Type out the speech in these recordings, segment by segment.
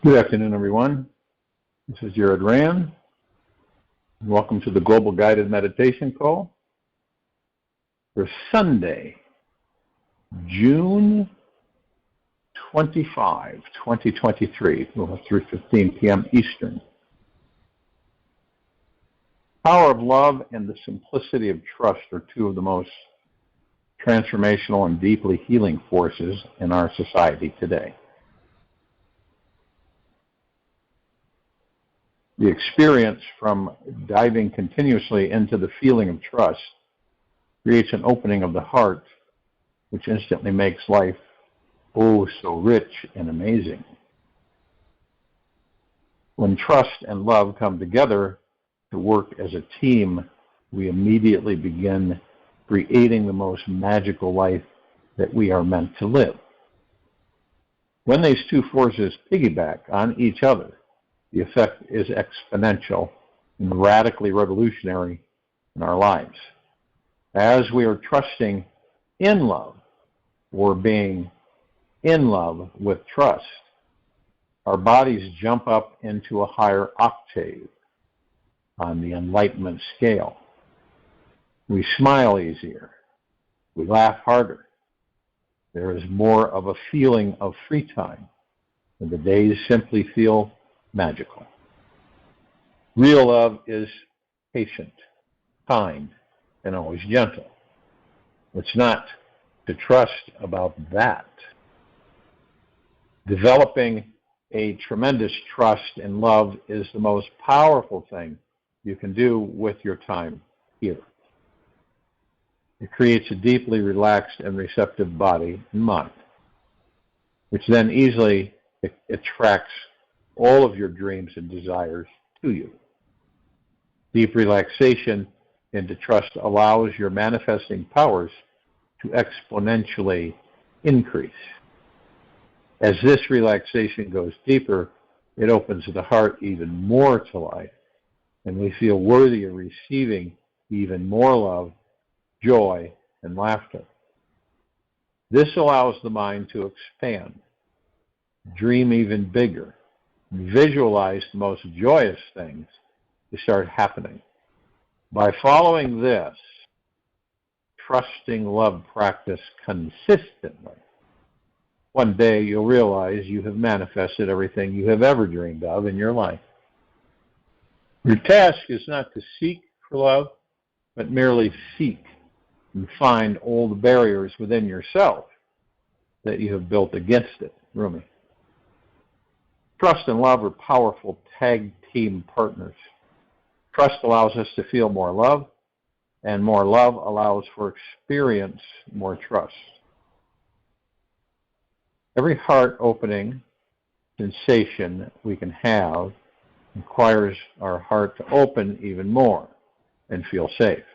Good afternoon, everyone. This is Jared Rand. Welcome to the Global Guided Meditation Call for Sunday, June 25, 2023, 3:15 p.m. Eastern. Power of love and the simplicity of trust are two of the most transformational and deeply healing forces in our society today. The experience from diving continuously into the feeling of trust creates an opening of the heart, which instantly makes life oh so rich and amazing. When trust and love come together to work as a team, we immediately begin creating the most magical life that we are meant to live. When these two forces piggyback on each other, the effect is exponential and radically revolutionary in our lives. As we are trusting in love, or being in love with trust, our bodies jump up into a higher octave on the enlightenment scale. We smile easier. We laugh harder. There is more of a feeling of free time, and the days simply feel magical. Real love is patient, kind, and always gentle. It's not to trust about that. Developing a tremendous trust and love is the most powerful thing you can do with your time here. It creates a deeply relaxed and receptive body and mind, which then easily attracts all of your dreams and desires to you. Deep relaxation into trust allows your manifesting powers to exponentially increase. As this relaxation goes deeper, it opens the heart even more to life, and we feel worthy of receiving even more love, joy, and laughter. This allows the mind to expand, dream even bigger, visualize the most joyous things to start happening. By following this trusting love practice consistently, one day you'll realize you have manifested everything you have ever dreamed of in your life. Your task is not to seek for love, but merely seek and find all the barriers within yourself that you have built against it. Rumi. Trust and love are powerful tag team partners. Trust allows us to feel more love, and more love allows for experience more trust. Every heart-opening sensation we can have requires our heart to open even more and feel safe.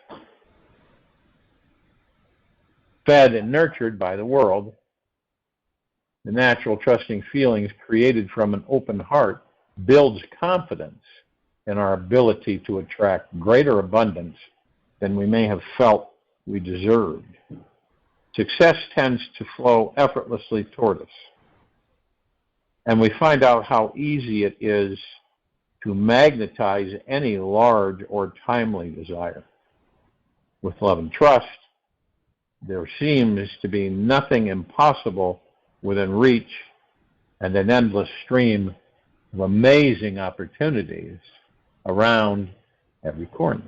Fed and nurtured by the world, the natural trusting feelings created from an open heart builds confidence in our ability to attract greater abundance than we may have felt we deserved. Success tends to flow effortlessly toward us, and we find out how easy it is to magnetize any large or timely desire. With love and trust, there seems to be nothing impossible within reach, and an endless stream of amazing opportunities around every corner.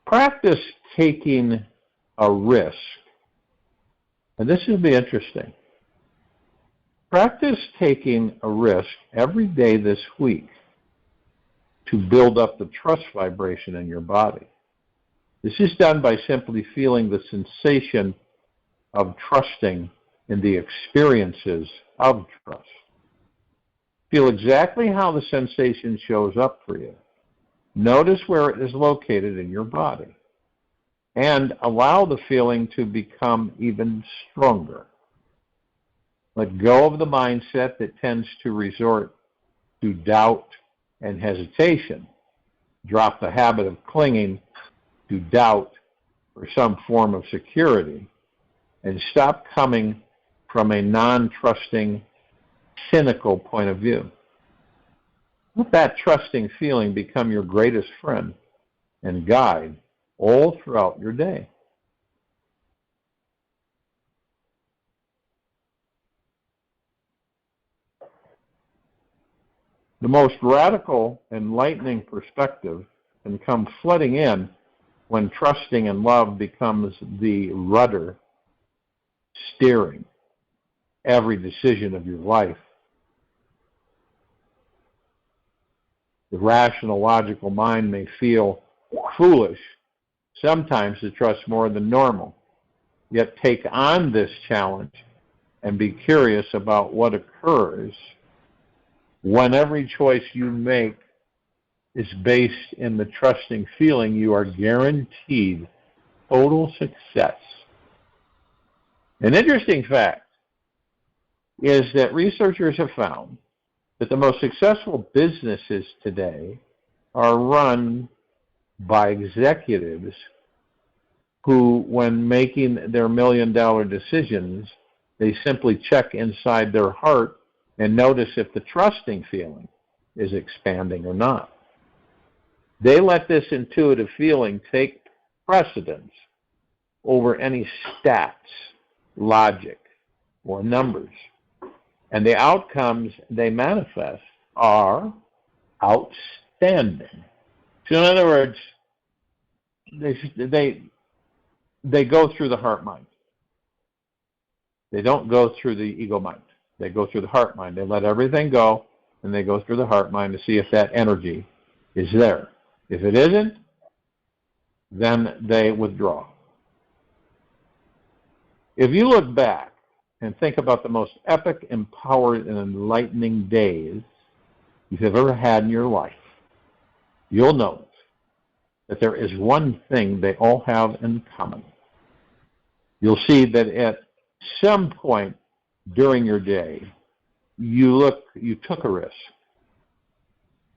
Practice taking a risk, and this will be interesting. Practice taking a risk every day this week to build up the trust vibration in your body. This is done by simply feeling the sensation of trusting in the experiences of trust. Feel exactly how the sensation shows up for you. Notice where it is located in your body, and allow the feeling to become even stronger. Let go of the mindset that tends to resort to doubt and hesitation. Drop the habit of clinging to doubt for some form of security, and stop coming from a non-trusting, cynical point of view. Let that trusting feeling become your greatest friend and guide all throughout your day. The most radical, enlightening perspective can come flooding in when trusting and love becomes the rudder steering every decision of your life. The rational, logical mind may feel foolish sometimes to trust more than normal, yet take on this challenge and be curious about what occurs when every choice you make is based in the trusting feeling you are guaranteed total success. An interesting fact is that researchers have found that the most successful businesses today are run by executives who, when making their million-dollar decisions, they simply check inside their heart and notice if the trusting feeling is expanding or not. They let this intuitive feeling take precedence over any stats, logic, or numbers. And the outcomes they manifest are outstanding. So in other words, they go through the heart mind. They don't go through the ego mind. They go through the heart mind. They let everything go, and they go through the heart mind to see if that energy is there. If it isn't, then they withdraw. If you look back and think about the most epic, empowered, and enlightening days you have ever had in your life, you'll notice that there is one thing they all have in common. You'll see that at some point during your day, you took a risk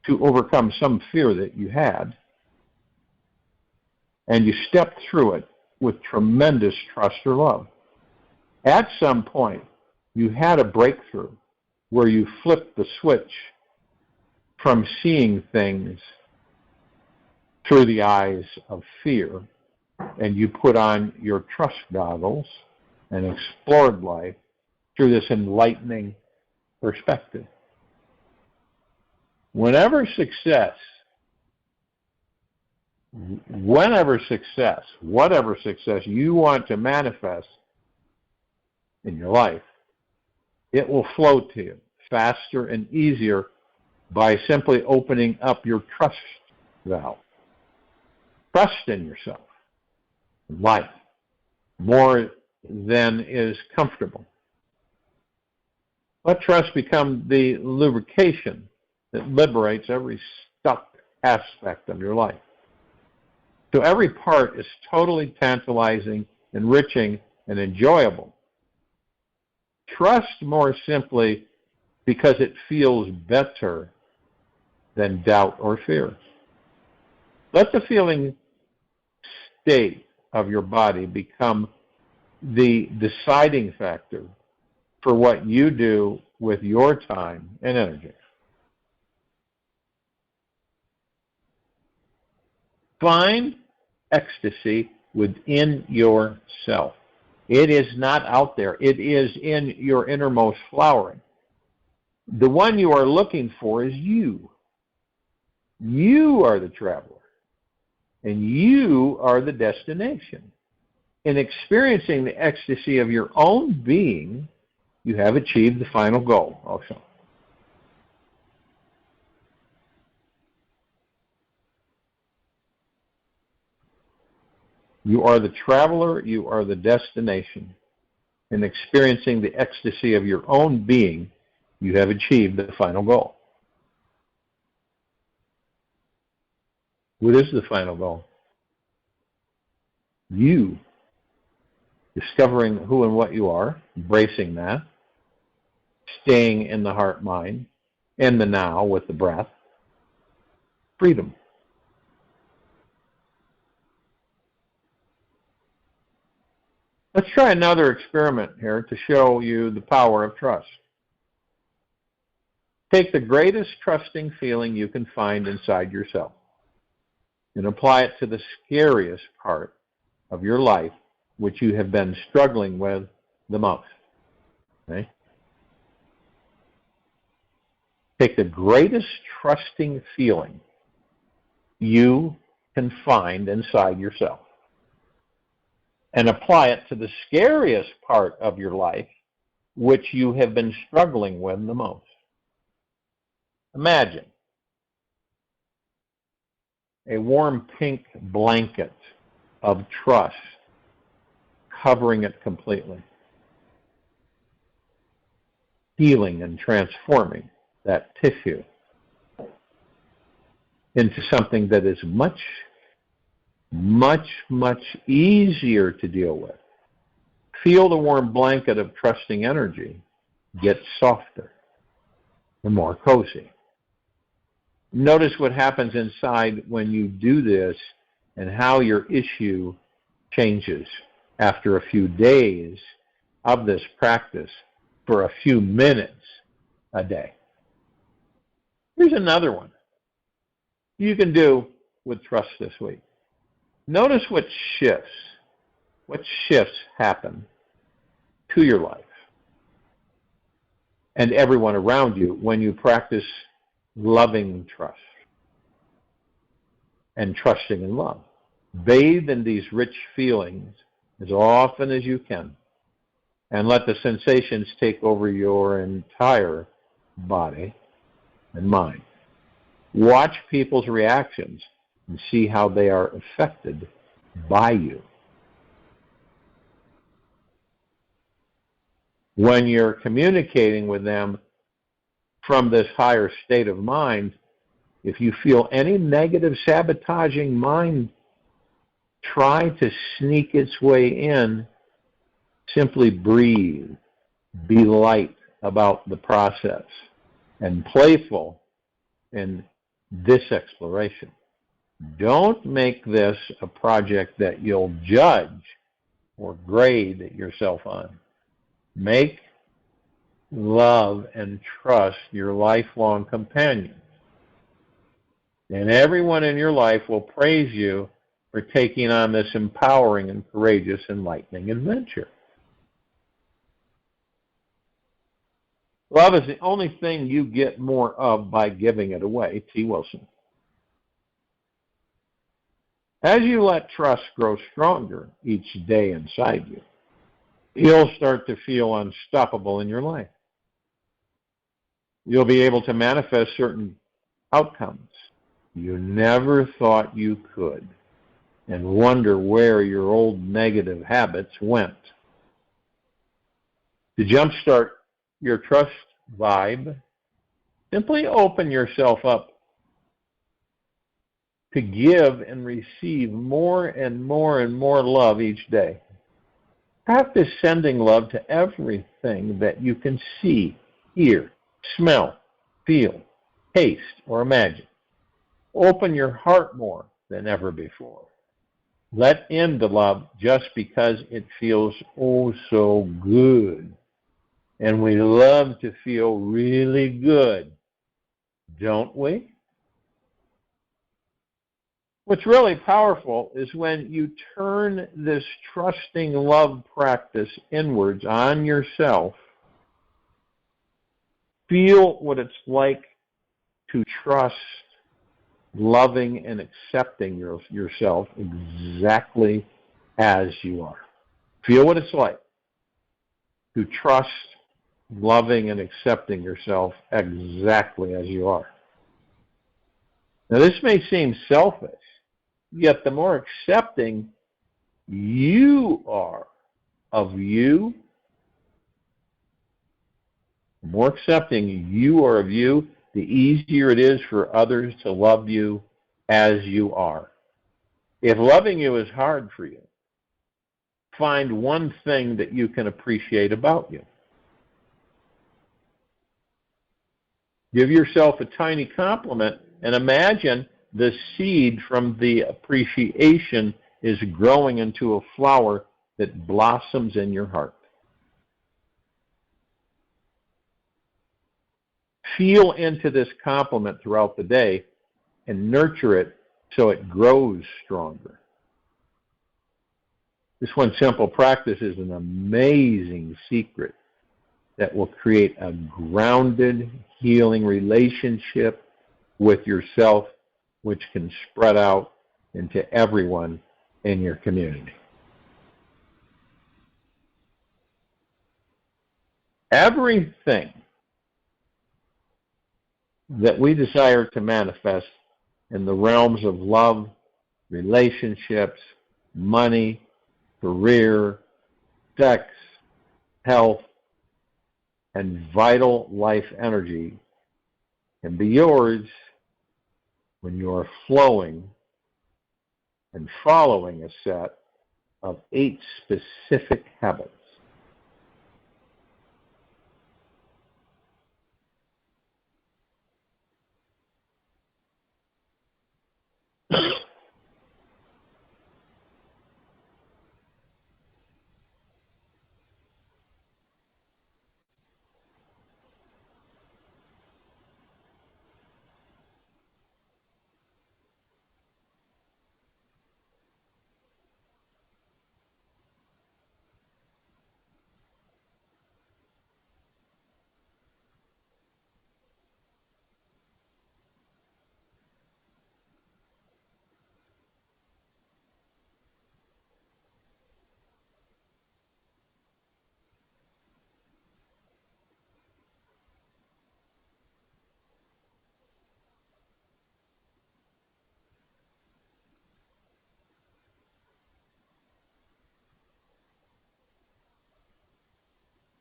to overcome some fear that you had, and you stepped through it with tremendous trust or love. At some point, you had a breakthrough where you flipped the switch from seeing things through the eyes of fear, and you put on your trust goggles and explored life through this enlightening perspective. Whatever success, whatever success you want to manifest in your life, it will flow to you faster and easier by simply opening up your trust valve. Trust in yourself, in life, more than is comfortable. Let trust become the lubrication that liberates every stuck aspect of your life. So every part is totally tantalizing, enriching, and enjoyable. Trust more simply because it feels better than doubt or fear. Let the feeling state of your body become the deciding factor for what you do with your time and energy. Find ecstasy within yourself. It is not out there. It is in your innermost flowering. The one you are looking for is you. You are the traveler, and you are the destination. In experiencing the ecstasy of your own being, you have achieved the final goal also. You are the traveler, you are the destination. In experiencing the ecstasy of your own being, you have achieved the final goal. What is the final goal? You. Discovering who and what you are, embracing that, staying in the heart mind, in the now with the breath, freedom. Let's try another experiment here to show you the power of trust. Take the greatest trusting feeling you can find inside yourself and apply it to the scariest part of your life, which you have been struggling with the most. Okay? Take the greatest trusting feeling you can find inside yourself and apply it to the scariest part of your life, which you have been struggling with the most. Imagine a warm pink blanket of trust covering it completely, healing and transforming that tissue into something that is much, much, much easier to deal with. Feel the warm blanket of trusting energy get softer and more cozy. Notice what happens inside when you do this and how your issue changes after a few days of this practice for a few minutes a day. Here's another one you can do with trust this week. Notice what shifts happen to your life and everyone around you when you practice loving trust and trusting in love. Bathe in these rich feelings as often as you can and let the sensations take over your entire body and mind. Watch people's reactions and see how they are affected by you. When you're communicating with them from this higher state of mind, if you feel any negative sabotaging mind try to sneak its way in, simply breathe, be light about the process, and playful in this exploration. Don't make this a project that you'll judge or grade yourself on. Make love and trust your lifelong companions. And everyone in your life will praise you for taking on this empowering and courageous, enlightening adventure. Love is the only thing you get more of by giving it away. T. Wilson. As you let trust grow stronger each day inside you, you'll start to feel unstoppable in your life. You'll be able to manifest certain outcomes you never thought you could and wonder where your old negative habits went. To jumpstart your trust vibe, simply open yourself up to give and receive more and more and more love each day. Practice sending love to everything that you can see, hear, smell, feel, taste, or imagine. Open your heart more than ever before. Let in the love just because it feels oh so good. And we love to feel really good, don't we? What's really powerful is when you turn this trusting love practice inwards on yourself. Feel what it's like to trust, loving, and accepting yourself exactly as you are. Feel what it's like to trust, loving, and accepting yourself exactly as you are. Now, this may seem selfish, yet the more accepting you are of you, the more accepting you are of you, the easier it is for others to love you as you are. If loving you is hard for you, find one thing that you can appreciate about you. Give yourself a tiny compliment and imagine the seed from the appreciation is growing into a flower that blossoms in your heart. Feel into this compliment throughout the day and nurture it so it grows stronger. This one simple practice is an amazing secret that will create a grounded, healing relationship with yourself, which can spread out into everyone in your community. Everything that we desire to manifest in the realms of love, relationships, money, career, sex, health, and vital life energy can be yours when you are flowing and following a set of 8 specific habits.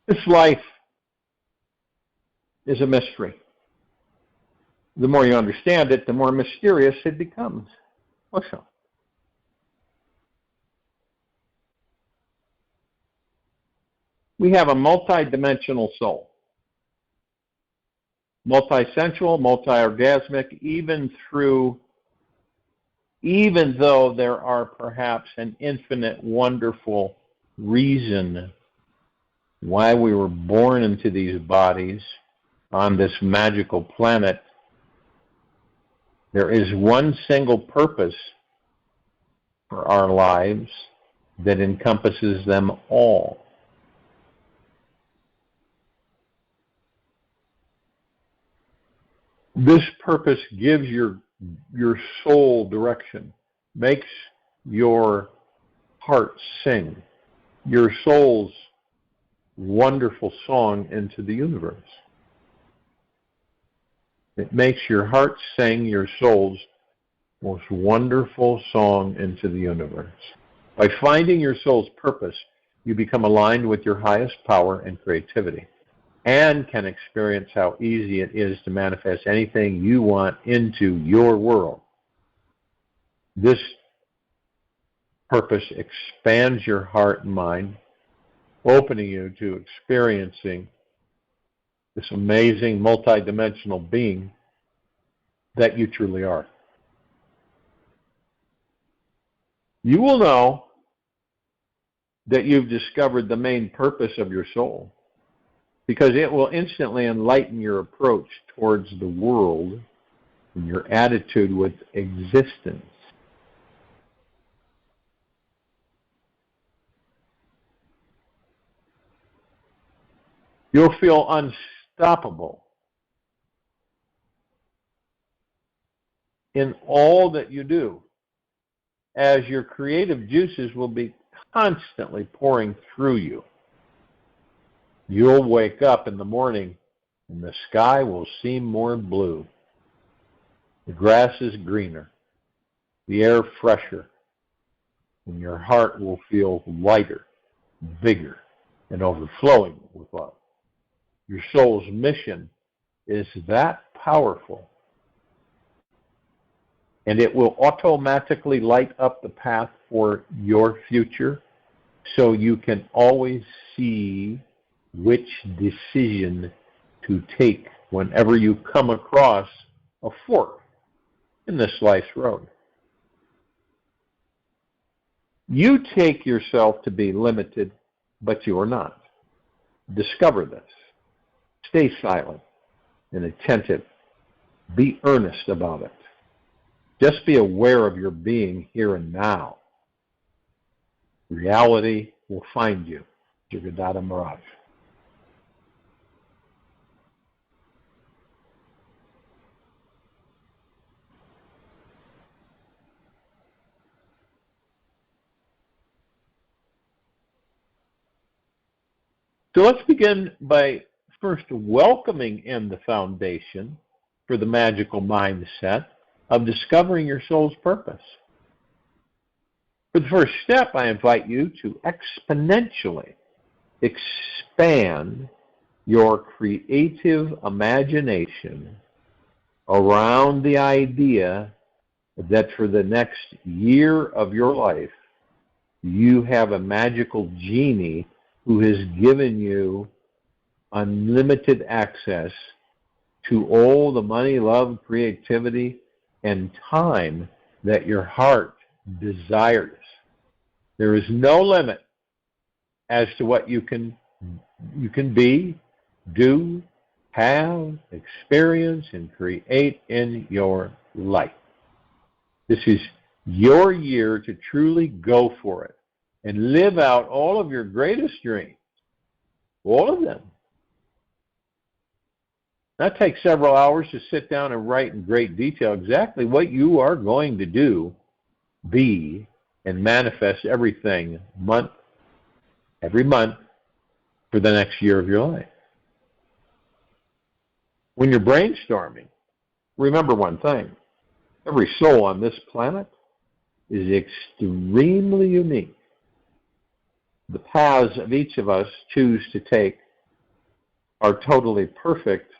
This life is a mystery. The more you understand it, the more mysterious it becomes. Also, we have a multi-dimensional soul. Multi-sensual, multi-orgasmic, even though there are perhaps an infinite, wonderful reason why we were born into these bodies on this magical planet, there is one single purpose for our lives that encompasses them all. This purpose gives your soul direction, makes your heart sing, your soul's wonderful song into the universe. It makes your heart sing your soul's most wonderful song into the universe. By finding your soul's purpose, you become aligned with your highest power and creativity, and can experience how easy it is to manifest anything you want into your world. This purpose expands your heart and mind, opening you to experiencing this amazing multidimensional being that you truly are. You will know that you've discovered the main purpose of your soul, because it will instantly enlighten your approach towards the world and your attitude with existence. You'll feel unstoppable in all that you do, as your creative juices will be constantly pouring through you. You'll wake up in the morning and the sky will seem more blue. The grass is greener, the air fresher, and your heart will feel lighter, bigger, and overflowing with love. Your soul's mission is that powerful, and it will automatically light up the path for your future, so you can always see which decision to take whenever you come across a fork in this life's road. You take yourself to be limited, but you are not. Discover this. Stay silent and attentive. Be earnest about it. Just be aware of your being here and now. Reality will find you. Jagadatta Maharaj. So let's begin by first welcoming in the foundation for the magical mindset of discovering your soul's purpose. For the first step, I invite you to exponentially expand your creative imagination around the idea that for the next year of your life, you have a magical genie who has given you unlimited access to all the money, love, creativity, and time that your heart desires. There is no limit as to what you can be, do, have, experience, and create in your life. This is your year to truly go for it and live out all of your greatest dreams, all of them. That takes several hours to sit down and write in great detail exactly what you are going to do, be, and manifest every month for the next year of your life. When you're brainstorming, remember one thing. Every soul on this planet is extremely unique. The paths of each of us choose to take are totally perfect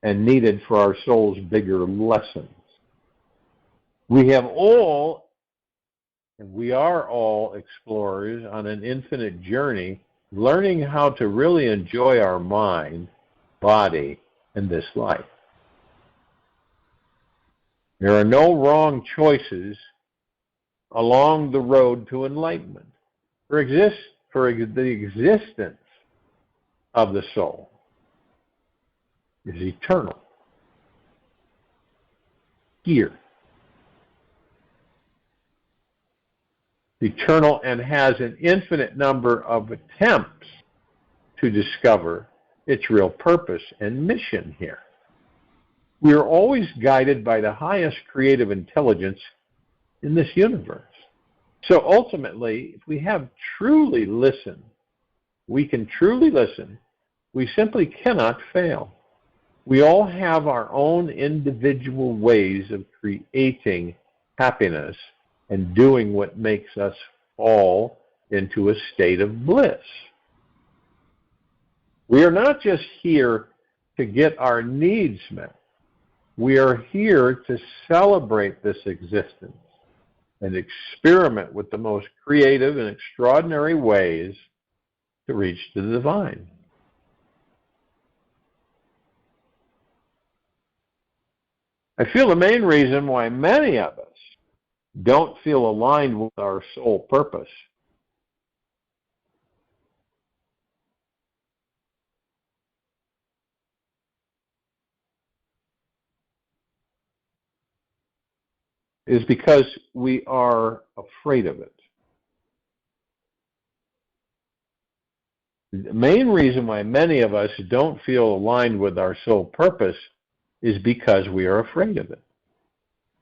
and needed for our soul's bigger lessons. We are all explorers on an infinite journey, learning how to really enjoy our mind, body, and this life. There are no wrong choices along the road to enlightenment. For the existence of the soul is eternal. Here. Eternal and has an infinite number of attempts to discover its real purpose and mission here. We are always guided by the highest creative intelligence in this universe. So ultimately, if we have truly listened, we simply cannot fail. We all have our own individual ways of creating happiness and doing what makes us fall into a state of bliss. We are not just here to get our needs met. We are here to celebrate this existence and experiment with the most creative and extraordinary ways to reach the divine. I feel the main reason why many of us don't feel aligned with our soul purpose is because we are afraid of it. The main reason why many of us don't feel aligned with our soul purpose is because we are afraid of it.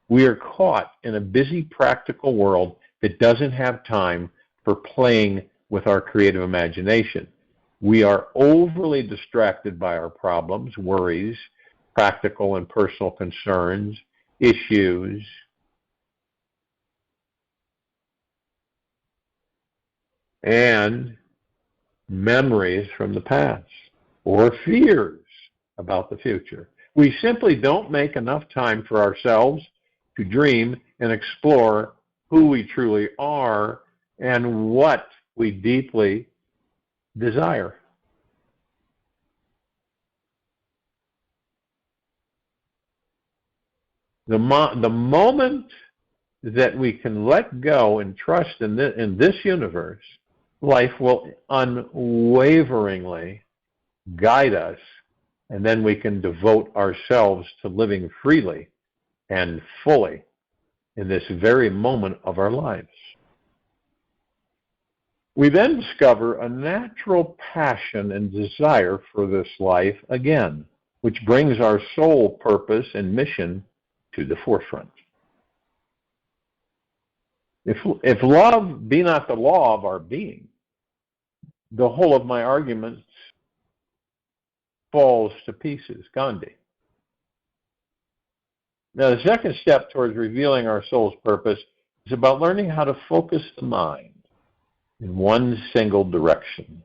We are caught in a busy, practical world that doesn't have time for playing with our creative imagination. We are overly distracted by our problems, worries, practical and personal concerns, issues, and memories from the past, or fears about the future. We simply don't make enough time for ourselves to dream and explore who we truly are and what we deeply desire. The moment that we can let go and trust in this universe, life will unwaveringly guide us, and then we can devote ourselves to living freely and fully in this very moment of our lives. We then discover a natural passion and desire for this life again, which brings our soul purpose and mission to the forefront. If love be not the law of our being, the whole of my arguments falls to pieces. Gandhi. Now, the second step towards revealing our soul's purpose is about learning how to focus the mind in one single direction,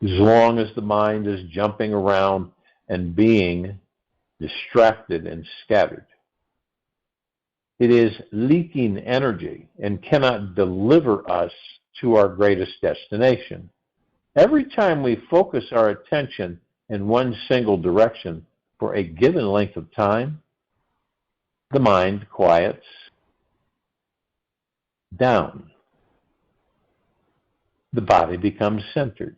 as long as the mind is jumping around and being distracted and scattered. It is leaking energy and cannot deliver us to our greatest destination. Every time we focus our attention in one single direction for a given length of time, the mind quiets down. The body becomes centered.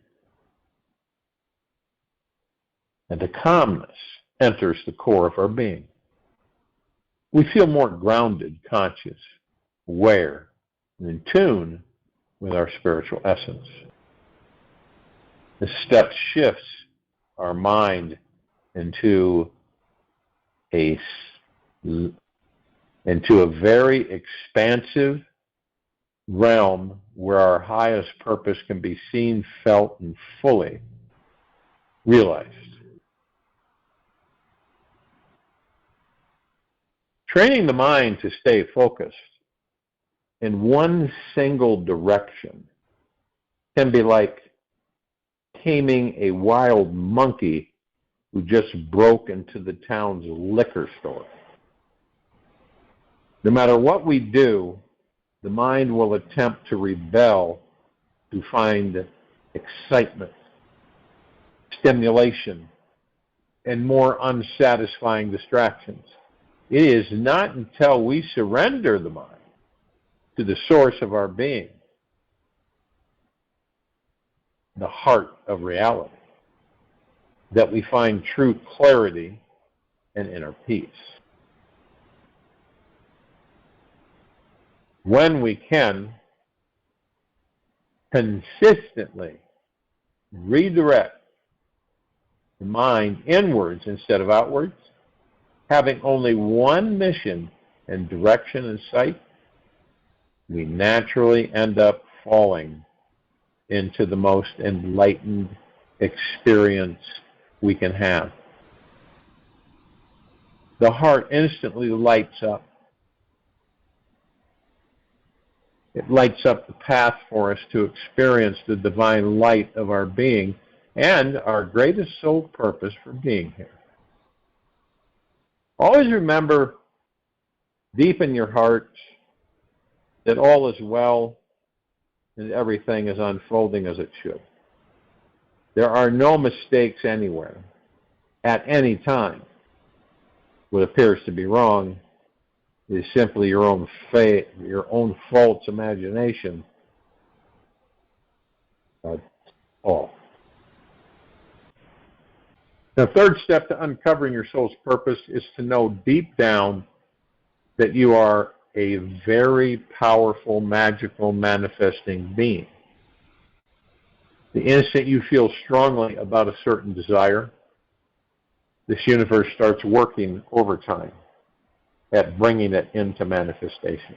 And a calmness enters the core of our being. We feel more grounded, conscious, aware, and in tune with our spiritual essence. This step shifts our mind into a very expansive realm where our highest purpose can be seen, felt, and fully realized. Training the mind to stay focused in one single direction can be like taming a wild monkey who just broke into the town's liquor store. No matter what we do, the mind will attempt to rebel to find excitement, stimulation, and more unsatisfying distractions. It is not until we surrender the mind to the source of our being, the heart of reality, that we find true clarity and inner peace. When we can consistently redirect the mind inwards instead of outwards, having only one mission and direction in sight, we naturally end up falling into the most enlightened experience we can have. The heart instantly lights up. It lights up the path for us to experience the divine light of our being and our greatest soul purpose for being here. Always remember deep in your heart that all is well and everything is unfolding as it should. There are no mistakes anywhere, at any time. What appears to be wrong is simply your own false imagination. That's all. The third step to uncovering your soul's purpose is to know deep down that you are a very powerful, magical, manifesting being. The instant you feel strongly about a certain desire, this universe starts working overtime at bringing it into manifestation.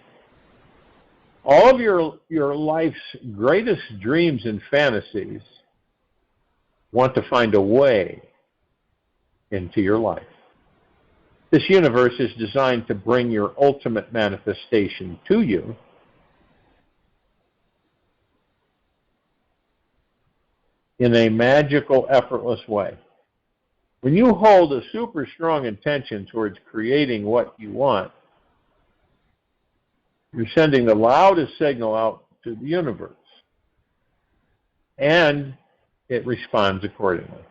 All of your life's greatest dreams and fantasies want to find a way into your life. This universe is designed to bring your ultimate manifestation to you. In a magical, effortless way. When you hold a super strong intention towards creating what you want, you're sending the loudest signal out to the universe. And it responds accordingly.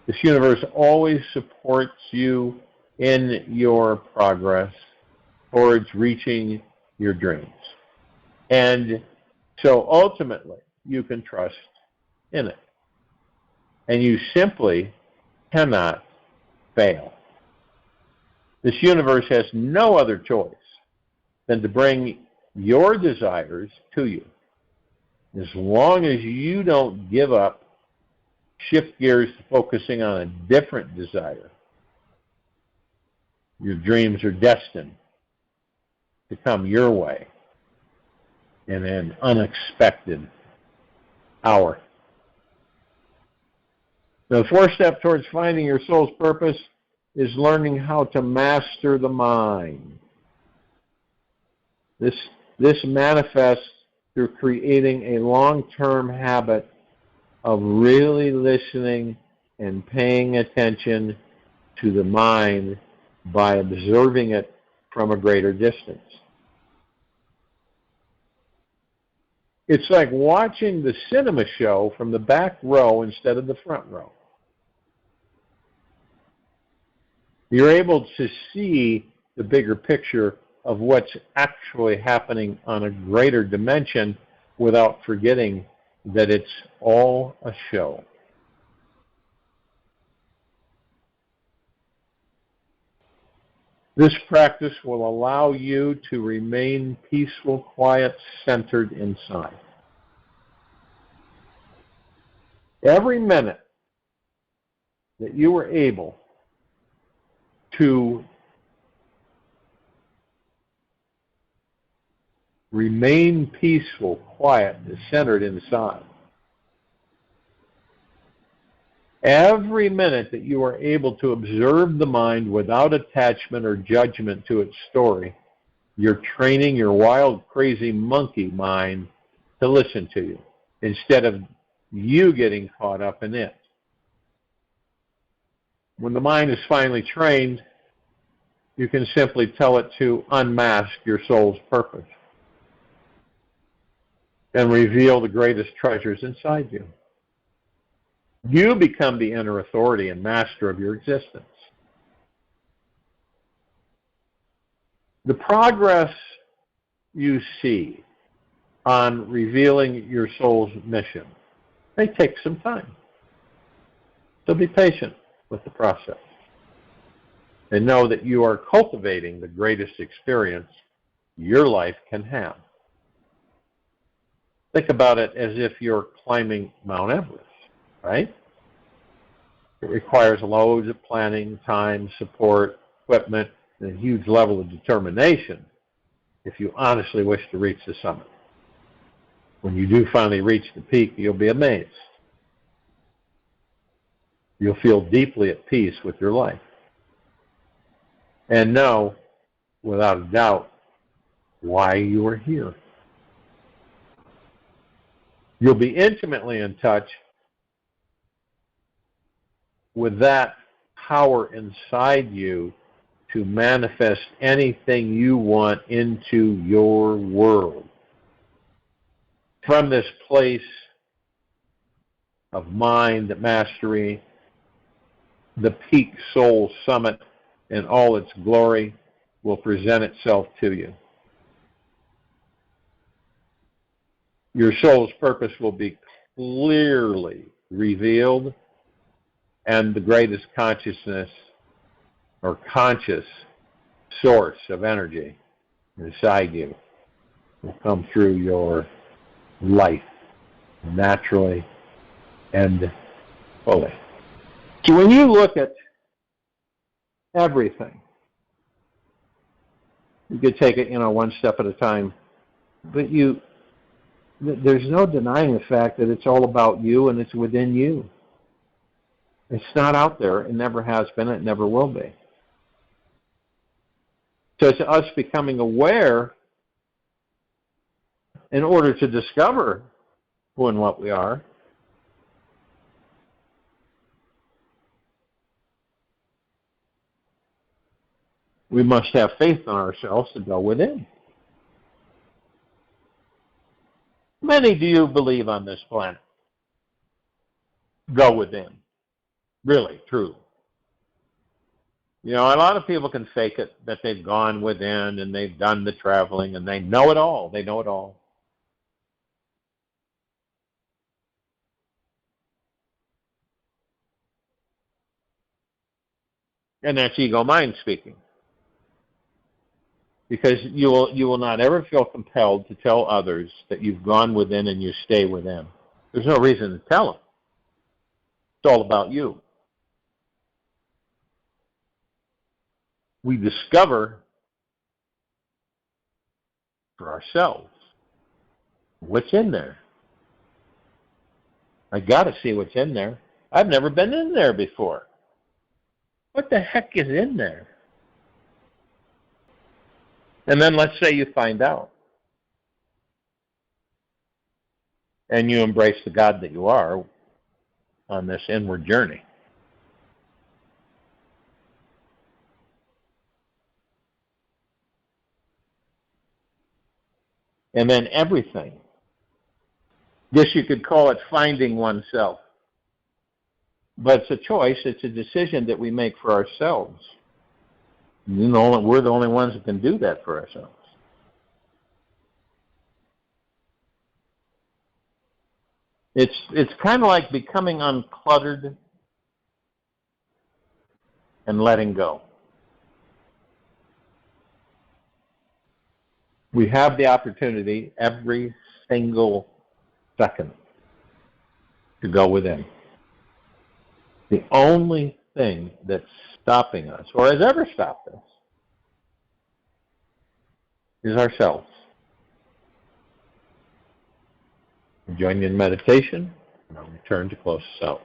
This universe always supports you in your progress towards reaching your dreams. And so ultimately, you can trust in it. And you simply cannot fail. This universe has no other choice than to bring your desires to you. As long as you don't give up, shift gears to focusing on a different desire, your dreams are destined to come your way in an unexpected hour. The fourth step towards finding your soul's purpose is learning how to master the mind. This manifests through creating a long-term habit of really listening and paying attention to the mind by observing it from a greater distance. It's like watching the cinema show from the back row instead of the front row. You're able to see the bigger picture of what's actually happening on a greater dimension without forgetting that it's all a show. This practice will allow you to remain peaceful, quiet, centered inside. Every minute that you were able to remain peaceful, quiet, and centered inside, every minute that you are able to observe the mind without attachment or judgment to its story, you're training your wild, crazy monkey mind to listen to you instead of you getting caught up in it. When the mind is finally trained, you can simply tell it to unmask your soul's purpose and reveal the greatest treasures inside you. You become the inner authority and master of your existence. The progress you see on revealing your soul's mission may take some time. So be patient with the process and know that you are cultivating the greatest experience your life can have. Think about it as if you're climbing Mount Everest, right? It requires loads of planning, time, support, equipment, and a huge level of determination if you honestly wish to reach the summit. When you do finally reach the peak, you'll be amazed. You'll feel deeply at peace with your life. And know, without a doubt, why you are here. You'll be intimately in touch with that power inside you to manifest anything you want into your world. From this place of mind mastery, the peak soul summit in all its glory will present itself to you. Your soul's purpose will be clearly revealed, and the greatest consciousness or conscious source of energy inside you will come through your life naturally and fully. So when you look at everything, you could take it, one step at a time, but there's no denying the fact that it's all about you and it's within you. It's not out there. It never has been. It never will be. So it's us becoming aware in order to discover who and what we are. We must have faith in ourselves to go within. Many do you believe on this planet go within? Really, truly. You know, a lot of people can fake it, that they've gone within and they've done the traveling and they know it all. They know it all. And that's ego mind speaking. Because you will not ever feel compelled to tell others that you've gone within and you stay within. There's no reason to tell them. It's all about you. We discover for ourselves what's in there. I got to see what's in there. I've never been in there before. What the heck is in there? And then let's say you find out. And you embrace the God that you are on this inward journey. And then everything. Guess you could call it finding oneself. But it's a choice, it's a decision that we make for ourselves. You know, we're the only ones who can do that for ourselves. It's kind of like becoming uncluttered and letting go. We have the opportunity every single second to go within. The only thing that's stopping us, or has ever stopped us, is ourselves. Join you in meditation, and I'll return to close self.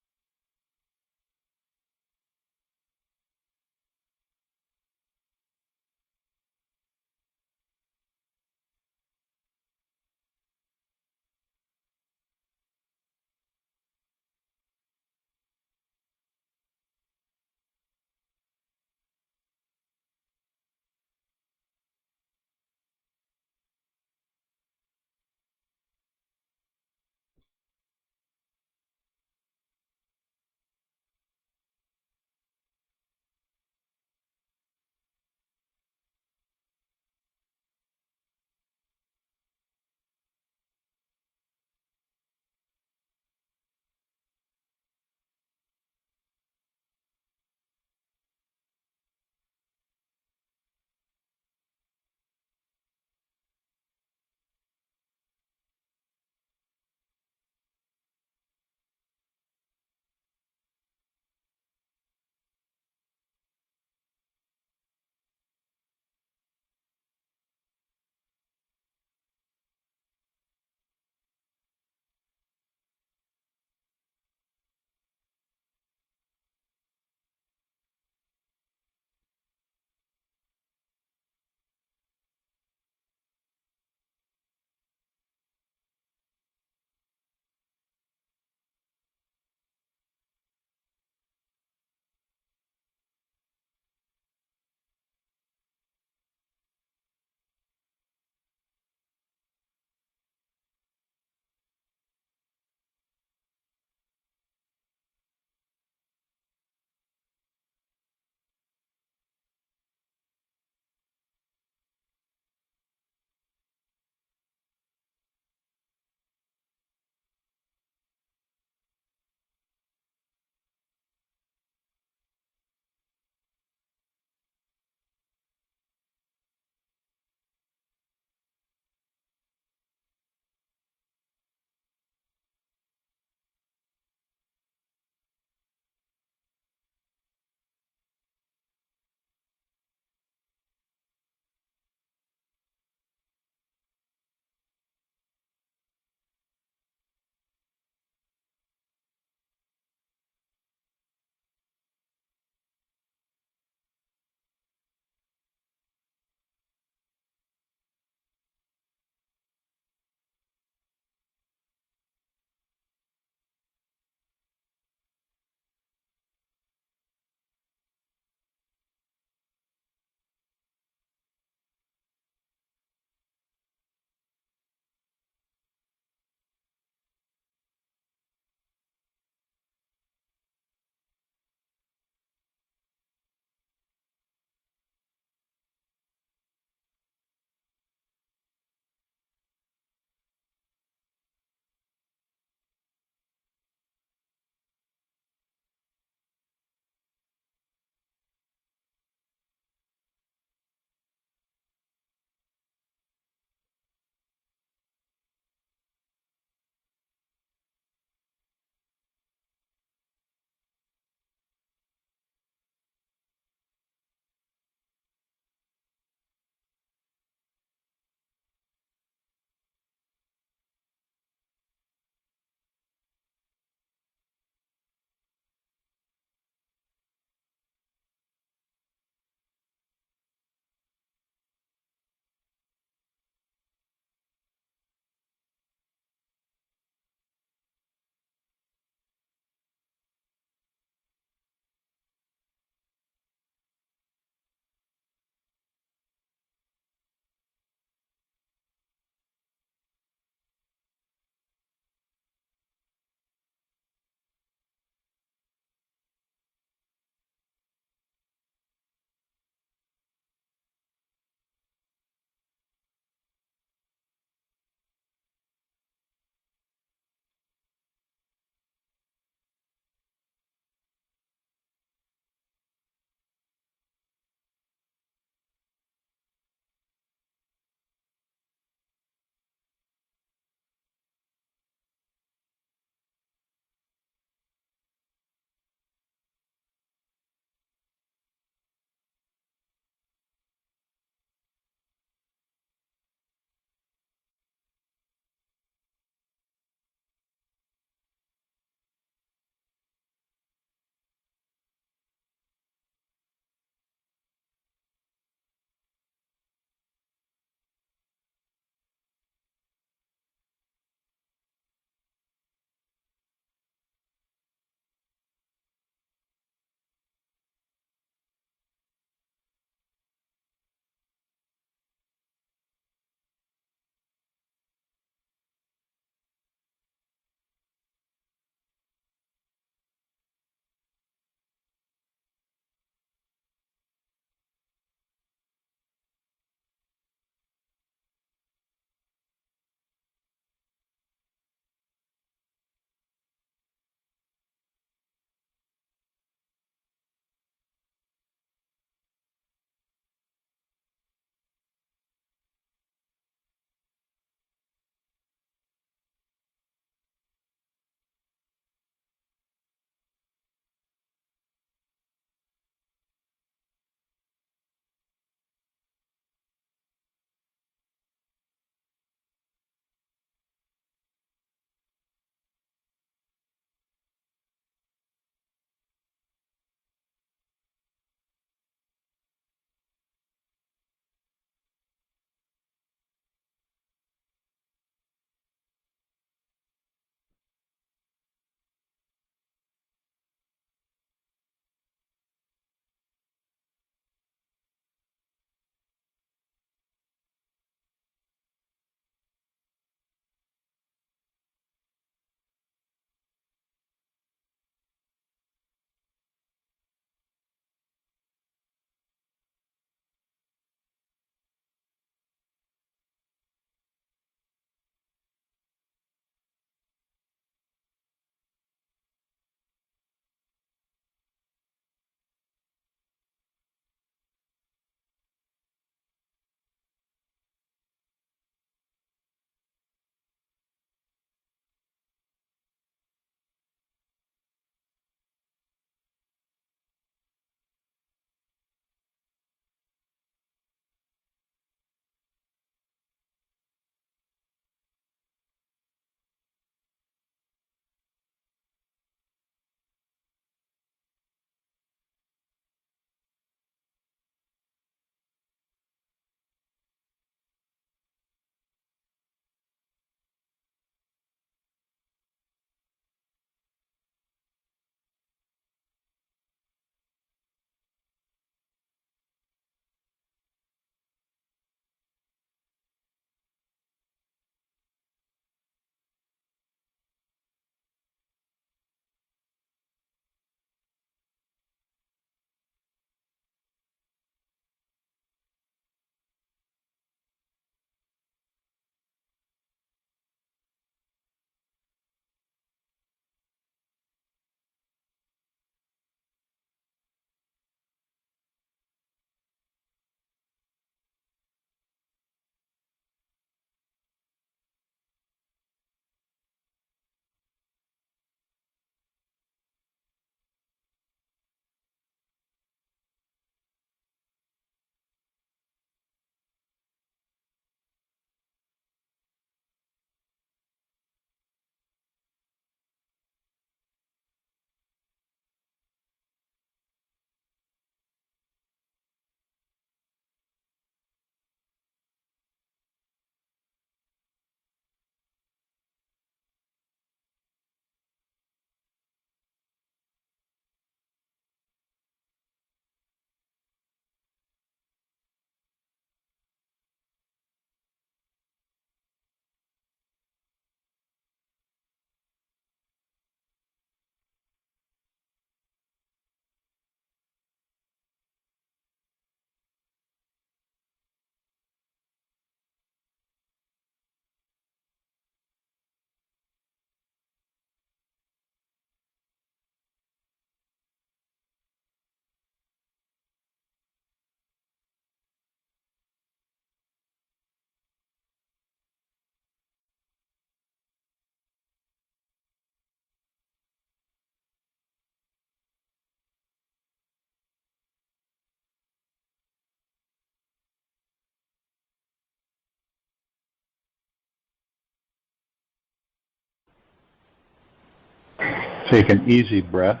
Take an easy breath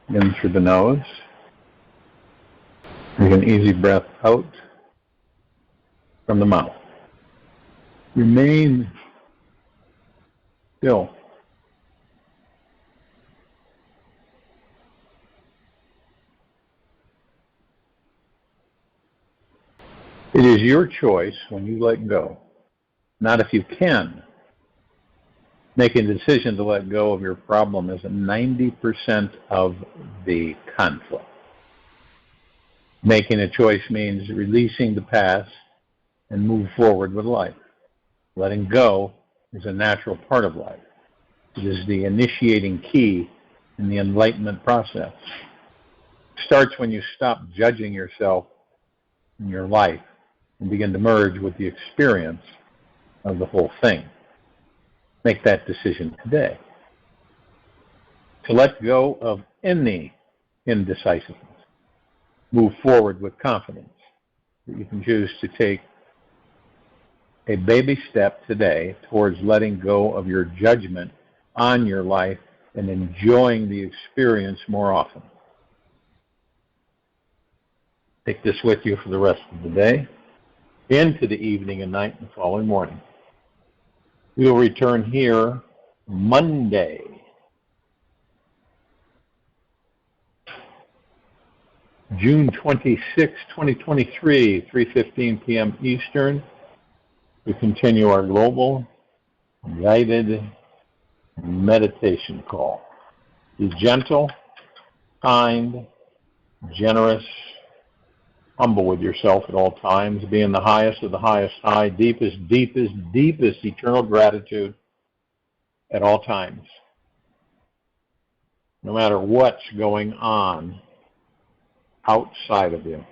in through the nose. Take an easy breath out from the mouth. Remain still. It is your choice when you let go, not if you can. Making a decision to let go of your problem is 90% of the conflict. Making a choice means releasing the past and move forward with life. Letting go is a natural part of life. It is the initiating key in the enlightenment process. It starts when you stop judging yourself and your life and begin to merge with the experience of the whole thing. Make that decision today. To let go of any indecisiveness. Move forward with confidence. You can choose to take a baby step today towards letting go of your judgment on your life and enjoying the experience more often. Take this with you for the rest of the day, into the evening and night and the following morning. We will return here Monday, June 26, 2023, 3:15 p.m. Eastern. We continue our global guided meditation call. Be gentle, kind, generous, humble with yourself at all times. Be in the highest of the highest high, deepest eternal gratitude at all times. No matter what's going on outside of you.